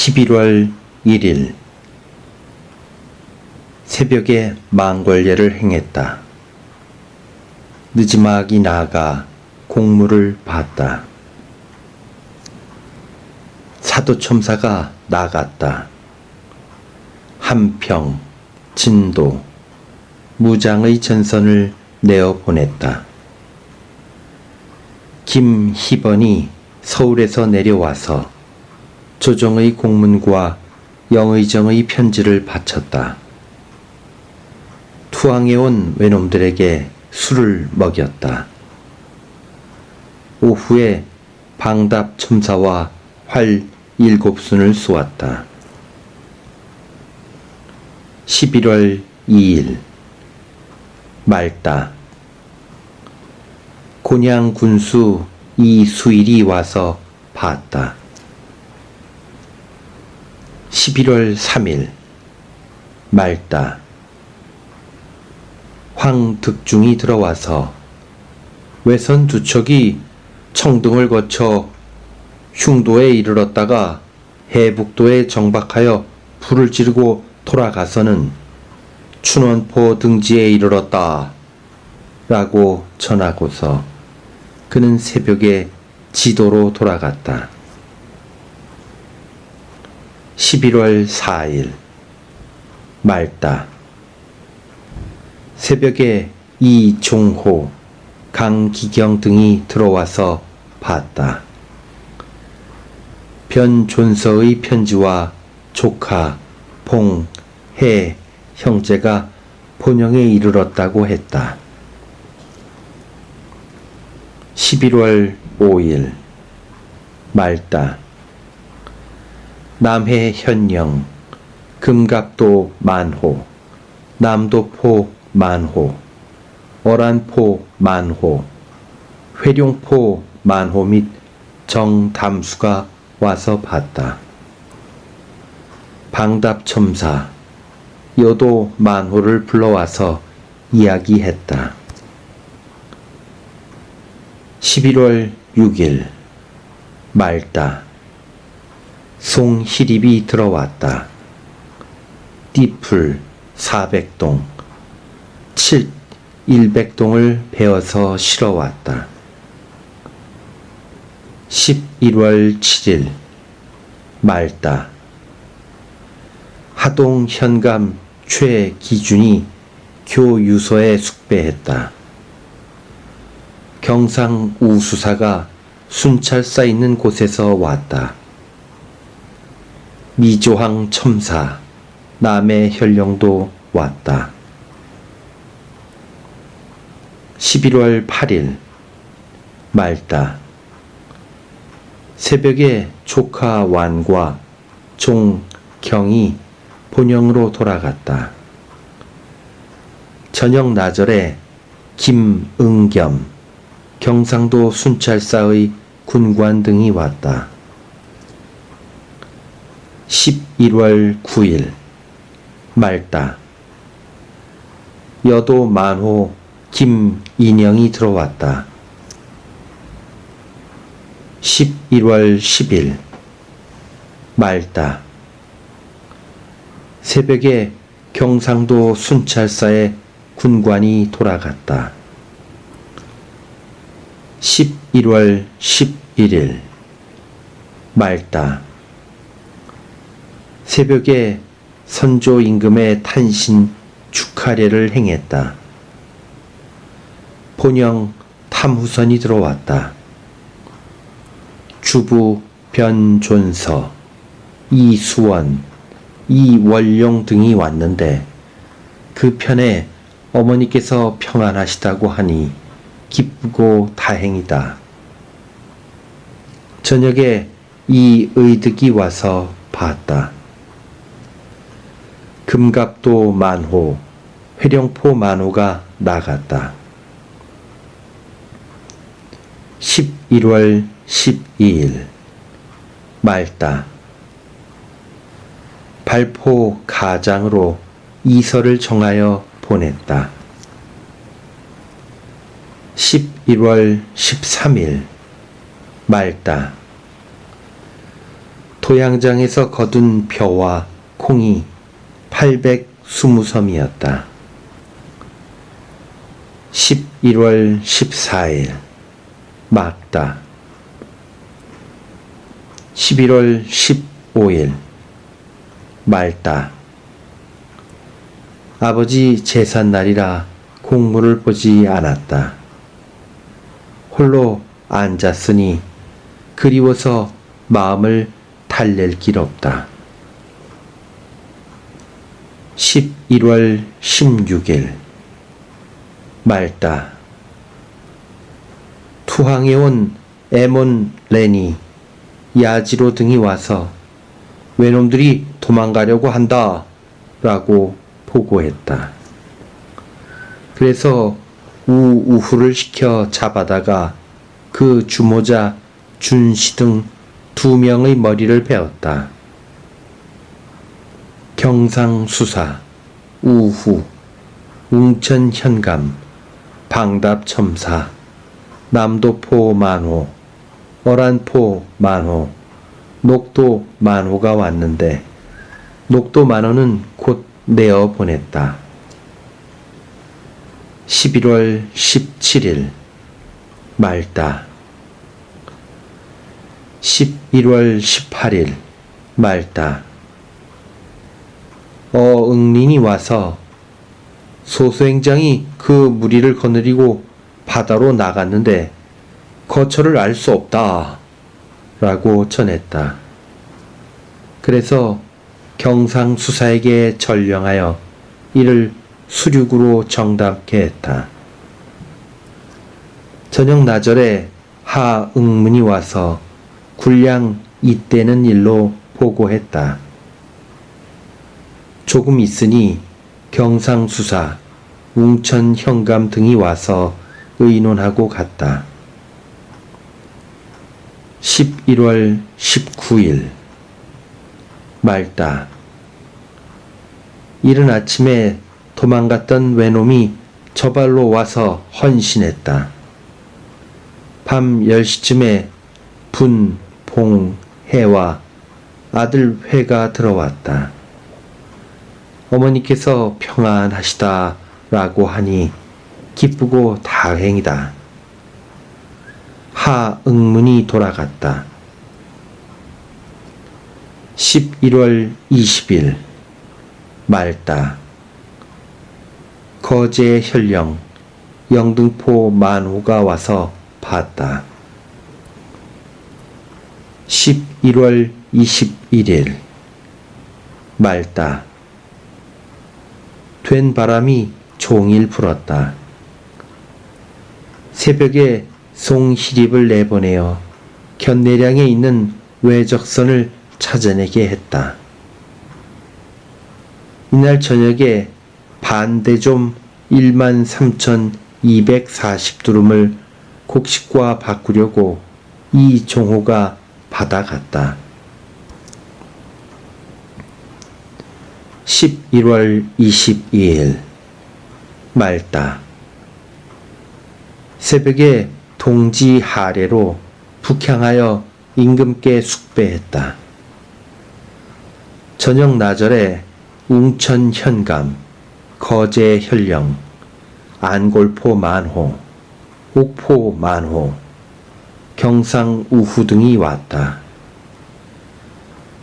11월 1일 새벽에 망걸례를 행했다. 느지막이 나아가 공물을 봤다. 사도첨사가 나갔다. 한평, 진도, 무장의 전선을 내어 보냈다. 김희번이 서울에서 내려와서 조정의 공문과 영의정의 편지를 바쳤다. 투항해온 외놈들에게 술을 먹였다. 오후에 방답 첨사와 활 7순을 쏘았다. 11월 2일 말다. 곤양 군수 이수일이 와서 봤다. 11월 3일 말다. 황득중이 들어와서 외선 두 척이 청등을 거쳐 흉도에 이르렀다가 해북도에 정박하여 불을 지르고 돌아가서는 춘원포 등지에 이르렀다 라고 전하고서 그는 새벽에 지도로 돌아갔다. 11월 4일 말다. 새벽에 이종호, 강기경 등이 들어와서 봤다. 변존서의 편지와 조카, 봉, 해, 형제가 본영에 이르렀다고 했다. 11월 5일 말다. 남해 현령, 금갑도 만호, 남도포 만호, 어란포 만호, 회룡포 만호 및 정담수가 와서 봤다. 방답첨사, 여도 만호를 불러와서 이야기했다. 11월 6일 말다. 송희립이 들어왔다. 띠풀 400동, 100동을 베어서 실어왔다. 11월 7일 말다. 하동 현감 최기준이 교유소에 숙배했다. 경상 우수사가 순찰사 있는 곳에서 왔다. 미조항 첨사, 남해 현령도 왔다. 11월 8일 말다. 새벽에 조카 완과 종경이 본영으로 돌아갔다. 저녁 나절에 김응겸, 경상도 순찰사의 군관 등이 왔다. 11월 9일 말다. 여도 만호 김인영이 들어왔다. 11월 10일 말다. 새벽에 경상도 순찰사에 군관이 돌아갔다. 11월 11일 말다. 새벽에 선조 임금의 탄신 축하례를 행했다. 본영 탐후선이 들어왔다. 주부 변존서, 이수원, 이월용 등이 왔는데 그 편에 어머니께서 평안하시다고 하니 기쁘고 다행이다. 저녁에 이의득이 와서 봤다. 금갑도 만호, 회령포 만호가 나갔다. 11월 12일 말다. 발포 가장으로 이서를 정하여 보냈다. 11월 13일 말다. 토양장에서 거둔 벼와 콩이 820섬이었다. 11월 14일 막다. 11월 15일 말다. 아버지 제삿날이라 공문을 보지 않았다. 홀로 앉았으니 그리워서 마음을 달랠 길 없다. 11월 16일 말다. 투항해온 에몬 렌이 야지로 등이 와서 외놈들이 도망가려고 한다 라고 보고했다. 그래서 우우후를 시켜 잡아다가 그 주모자 준씨 등 2명의 머리를 베었다. 경상수사, 우후, 웅천현감, 방답첨사, 남도포 만호, 어란포 만호, 녹도 만호가 왔는데 녹도 만호는 곧 내어 보냈다. 11월 17일 말다. 11월 18일 말다. 어응린이 와서 소수행장이 그 무리를 거느리고 바다로 나갔는데 거처를 알 수 없다 라고 전했다. 그래서 경상수사에게 전령하여 이를 수륙으로 정답게 했다. 저녁 나절에 하응문이 와서 군량 잇대는 일로 보고했다. 조금 있으니 경상수사, 웅천현감 등이 와서 의논하고 갔다. 11월 19일 말다. 이른 아침에 도망갔던 외놈이 저발로 와서 헌신했다. 밤 10시쯤에 분, 봉, 해와 아들 회가 들어왔다. 어머니께서 평안하시다 라고 하니 기쁘고 다행이다. 하응문이 돌아갔다. 11월 20일 말다. 거제 현령, 영등포 만호가 와서 봤다. 11월 21일 말다. 된 바람이 종일 불었다. 새벽에 송희립을 내보내어 견내량에 있는 외적선을 찾아내게 했다. 이날 저녁에 반대좀 13,240두름을 곡식과 바꾸려고 이종호가 받아갔다. 11월 22일 말다. 새벽에 동지 하례로 북향하여 임금께 숙배했다. 저녁 나절에 웅천현감, 거제 현령, 안골포 만호, 옥포 만호, 경상 우후 등이 왔다.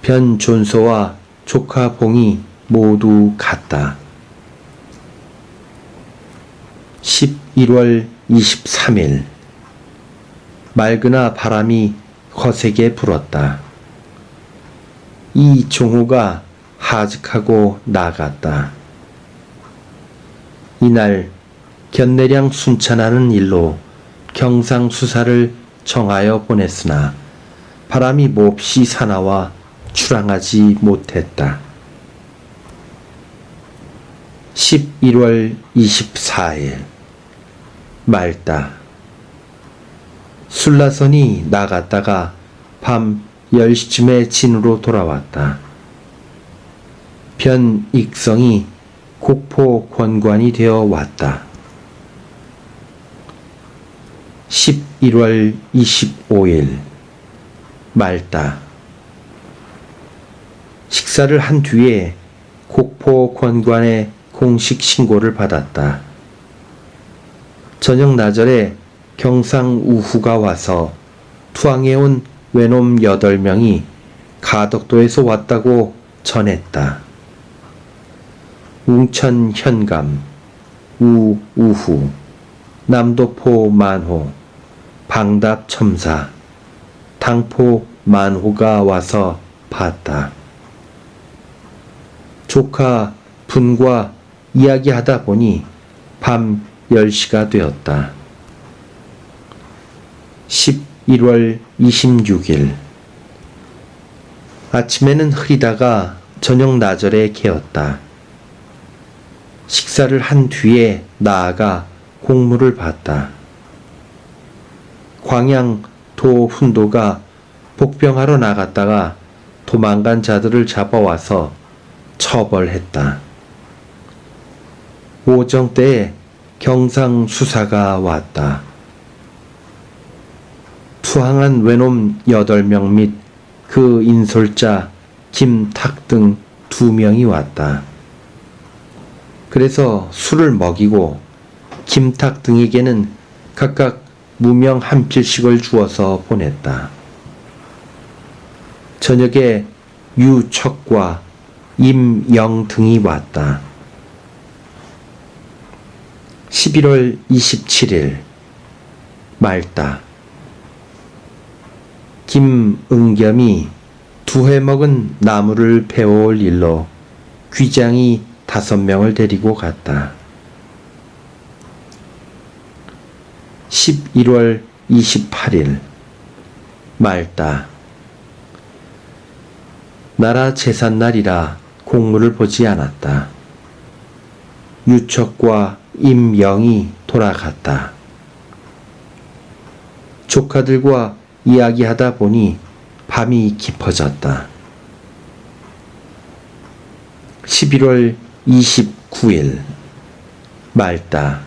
변존소와 조카 봉이 모두 갔다. 11월 23일 맑으나 바람이 거세게 불었다. 이종호가 하직하고 나갔다. 이날 견내량 순찬하는 일로 경상수사를 정하여 보냈으나 바람이 몹시 사나와 출항하지 못했다. 11월 24일 말다. 술라선이 나갔다가 밤 10시쯤에 진으로 돌아왔다. 변익성이 곡포 권관이 되어 왔다. 11월 25일 말다. 식사를 한 뒤에 곡포 권관에 공식 신고를 받았다. 저녁 나절에 경상 우후가 와서 투항해온 외놈 8명이 가덕도에서 왔다고 전했다. 웅천 현감, 우후, 남도포 만호, 방답 첨사, 당포 만호가 와서 봤다. 조카 분과 이야기하다 보니 밤 10시가 되었다. 11월 26일 아침에는 흐리다가 저녁 나절에 개었다. 식사를 한 뒤에 나아가 공무를 봤다. 광양 도훈도가 복병하러 나갔다가 도망간 자들을 잡아와서 처벌했다. 오정 때에 경상 수사가 왔다. 투항한 외놈 8명 및 그 인솔자 김탁 등 2명이 왔다. 그래서 술을 먹이고 김탁 등에게는 각각 무명 한 필씩을 주어서 보냈다. 저녁에 유척과 임영 등이 왔다. 11월 27일 말다. 김응겸이 2회 먹은 나무를 베어올 일로 귀장이 5명을 데리고 갔다. 11월 28일 말다. 나라 제삿날이라 공무를 보지 않았다. 유척과 임영이 돌아갔다. 조카들과 이야기하다 보니 밤이 깊어졌다. 11월 29일 말다.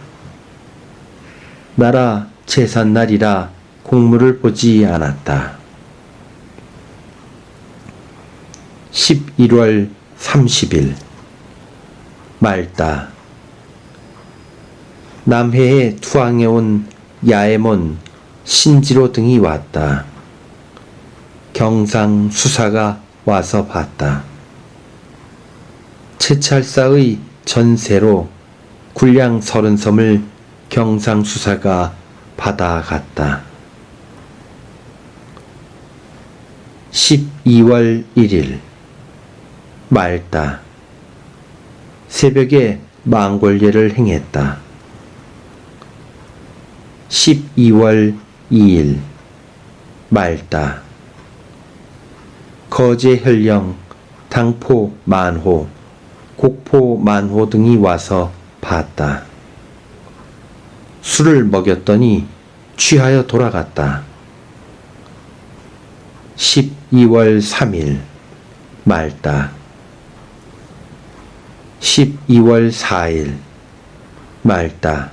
나라 제삿날이라 공무를 보지 않았다. 11월 30일 말다. 남해에 투항해온 야에몬, 신지로 등이 왔다. 경상 수사가 와서 봤다. 채찰사의 전세로 군량 30섬을 경상 수사가 받아갔다. 12월 1일 말다. 새벽에 망골례를 행했다. 12월 2일 말다. 거제현령, 당포 만호, 곡포 만호 등이 와서 봤다. 술을 먹였더니 취하여 돌아갔다. 12월 3일 말다. 12월 4일 말다.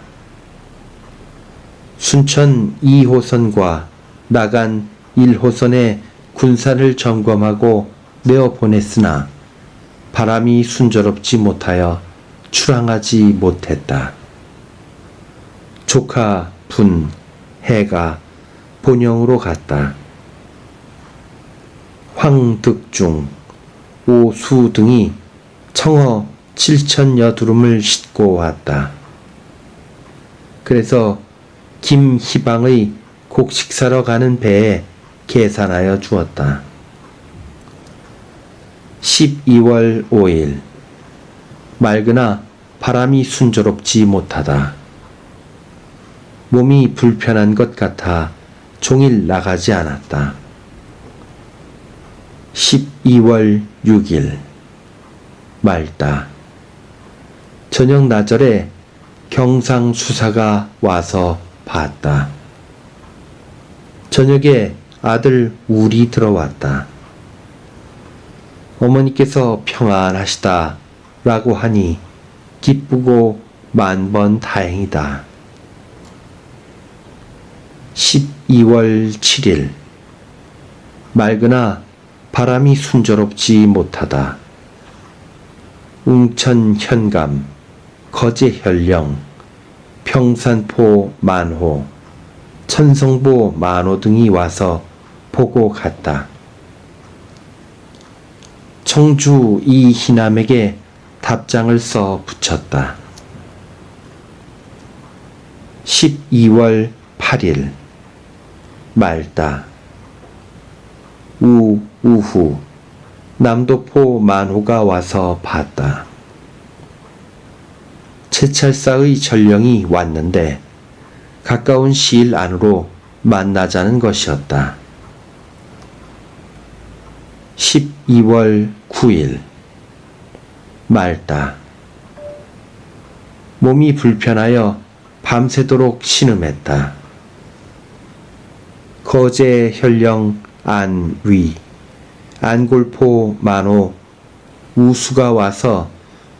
순천 2호선과 나간 1호선에 군사를 점검하고 내어 보냈으나 바람이 순조롭지 못하여 출항하지 못했다. 조카 분, 해가 본영으로 갔다. 황득중, 오수 등이 청어 7천여 두름을 싣고 왔다. 그래서 김희방의 곡식 사러 가는 배에 계산하여 주었다. 12월 5일 맑으나 바람이 순조롭지 못하다. 몸이 불편한 것 같아 종일 나가지 않았다. 12월 6일 말다. 저녁 나절에 경상수사가 와서 봤다. 저녁에 아들 울이 들어왔다. 어머니께서 평안하시다 라고 하니 기쁘고 만번 다행이다. 12월 7일 맑으나 바람이 순조롭지 못하다. 웅천 현감, 거제 현령, 평산포 만호, 천성보 만호 등이 와서 보고 갔다. 청주 이희남에게 답장을 써 붙였다. 12월 8일 말다. 우후 남도포 만호가 와서 봤다. 채찰사의 전령이 왔는데 가까운 시일 안으로 만나자는 것이었다. 12월 9일 말다. 몸이 불편하여 밤새도록 신음했다. 거제 현령 안위 안골포 만호 우수가 와서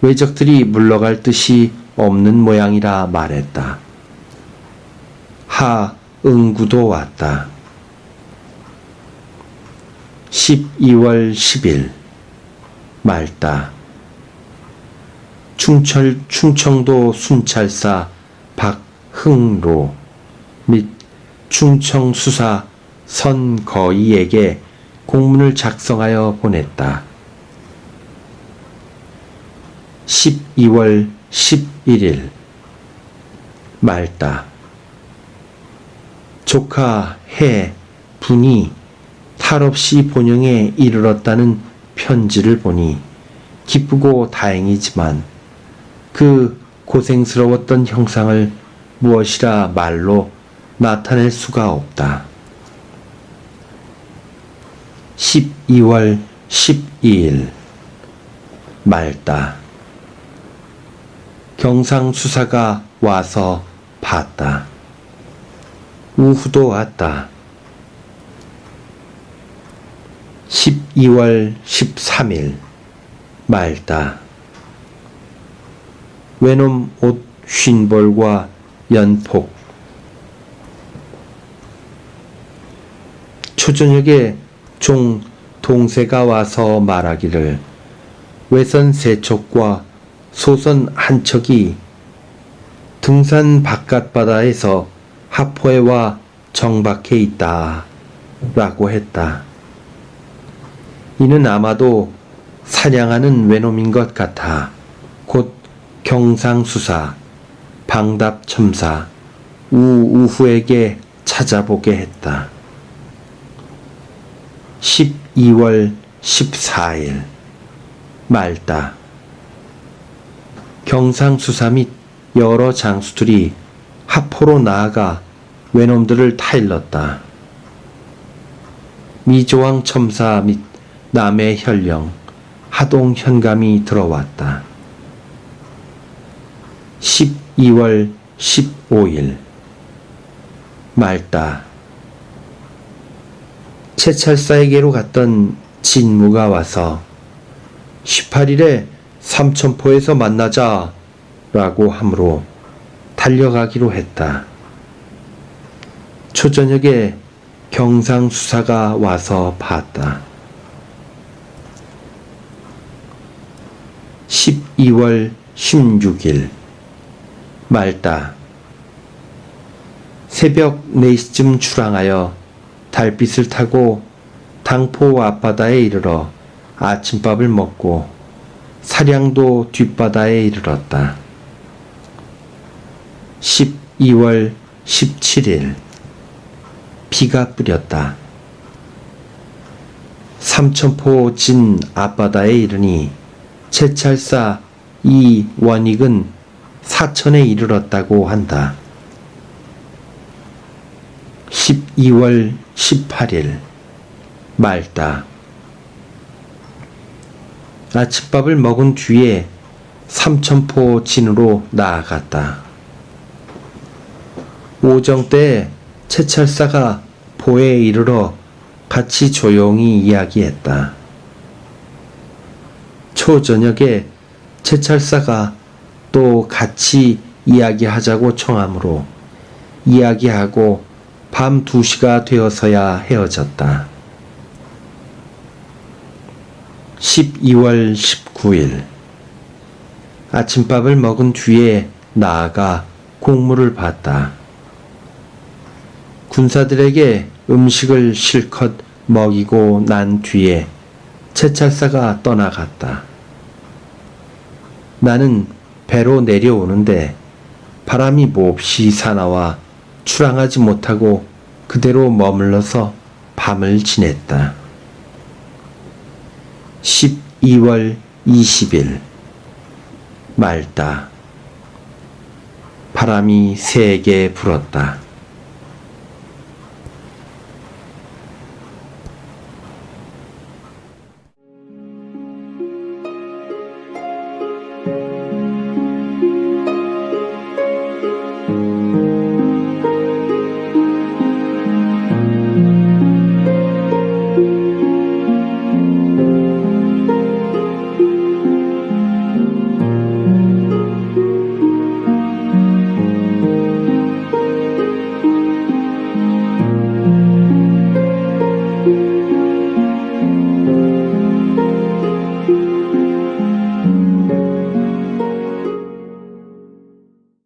외적들이 물러갈 뜻이 없는 모양이라 말했다. 하응구도 왔다. 12월 10일 말다. 충청도 순찰사 박흥로 및 충청수사 선거이에게 공문을 작성하여 보냈다. 12월 11일 말다. 조카 해 분이 탈없이 본영에 이르렀다는 편지를 보니 기쁘고 다행이지만 그 고생스러웠던 형상을 무엇이라 말로 나타낼 수가 없다. 12월 12일 말다. 경상수사가 와서 봤다. 우후도 왔다. 12월 13일 말다. 외놈 옷 쉰벌과 연폭. 초저녁에 종 동세가 와서 말하기를 외선 세 척과 소선 한 척이 등산 바깥바다에서 하포해와 정박해 있다 라고 했다. 이는 아마도 사냥하는 외놈인 것 같아 곧 경상수사 방답첨사 우후에게 찾아보게 했다. 12월 14일 말다. 경상수사 및 여러 장수들이 하포로 나아가 외놈들을 타일렀다. 미조왕 첨사 및 남해 현령, 하동 현감이 들어왔다. 12월 15일 말다. 채찰사에게로 갔던 진무가 와서 18일에 삼천포에서 만나자 라고 하므로 달려가기로 했다. 초저녁에 경상수사가 와서 봤다. 12월 16일 말다. 새벽 4시쯤 출항하여 달빛을 타고 당포 앞바다에 이르러 아침밥을 먹고 사량도 뒷바다에 이르렀다. 12월 17일 비가 뿌렸다. 삼천포 진 앞바다에 이르니 채찰사 이원익은 사천에 이르렀다고 한다. 12월 18일 말다. 아침밥을 먹은 뒤에 삼천포 진으로 나아갔다. 오정 때 채찰사가 포에 이르러 같이 조용히 이야기했다. 초저녁에 채찰사가 또 같이 이야기하자고 청하므로 이야기하고 밤 2시가 되어서야 헤어졌다. 12월 19일 아침밥을 먹은 뒤에 나아가 공무를 봤다. 군사들에게 음식을 실컷 먹이고 난 뒤에 채찰사가 떠나갔다. 나는 배로 내려오는데 바람이 몹시 사나워 출항하지 못하고 그대로 머물러서 밤을 지냈다. 12월 20일 말다. 바람이 세게 불었다.